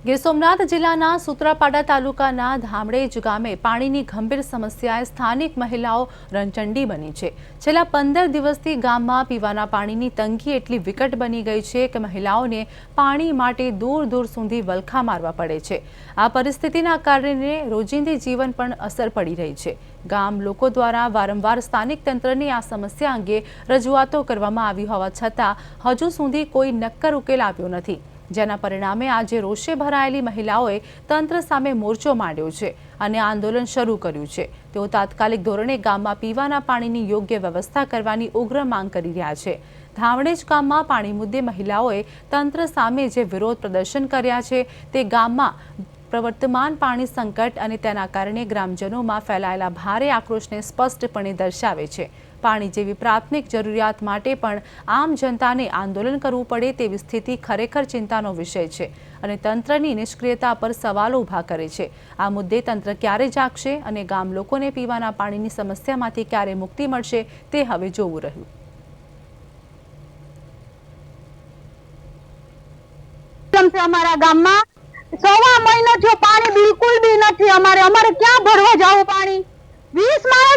ગીર સોમનાથ જિલ્લાના સૂત્રાપાડા તાલુકાના ધામડેજ ગામે પાણીની ગંભીર સમસ્યાએ સ્થાનિક મહિલાઓ રણચંડી બની છે। છેલ્લા 15 દિવસથી ગામમાં પીવાના પાણીની તંગી એટલી વિકટ બની ગઈ છે કે મહિલાઓને પાણી માટે દૂર દૂર સુધી વલખા મારવા પડે છે। આ પરિસ્થિતિના કારણે રોજિંદી જીવન પર અસર પડી રહી છે। ગામ લોકો દ્વારા વારંવાર સ્થાનિક તંત્રની આ સમસ્યા અંગે રજૂઆતો કરવામાં આવી હોવા છતાં હજુ સુધી કોઈ નક્કર ઉકેલ આવ્યો નથી, જેના પરિણામે આજે રોષે ભરાયેલી મહિલાઓએ તંત્ર સામે મોરચો માંડ્યો છે અને આંદોલન શરૂ કર્યું છે। તેઓ તાત્કાલિક ધોરણે ગામમાં પીવાના પાણીની યોગ્ય વ્યવસ્થા કરવાની ઉગ્ર માંગ કરી રહ્યા છે। ધામડેજ ગામમાં પાણી મુદ્દે મહિલાઓએ તંત્ર સામે જે વિરોધ પ્રદર્શન કર્યા છે તે ગામમાં પ્રવર્તમાન પાણી સંકટ અને તેના કારણે ગ્રામજનોમાં ફેલાયેલા ભારે આક્રોશને સ્પષ્ટપણે દર્શાવે છે। પાણી જેવી પ્રાથમિક જરૂરિયાત માટે પણ આમ જનતાને આંદોલન કરવું પડે તેવી સ્થિતિ ખરેખર ચિંતાનો વિષય છે અને તંત્રની નિષ્ક્રિયતા પર સવાલો ઊભા કરે છે। આ મુદ્દે તંત્ર ક્યારે જાગશે અને ગામ લોકોને પીવાના પાણીની સમસ્યામાંથી ક્યારે મુક્તિ મળશે તે હવે જોવું રહ્યું। અમારા ગામમાં સવા મહિનો થયો પાણી બિલકુલ બી નથી। અમારે ક્યાં ભરવા જાવું પાણી? 20 માણસ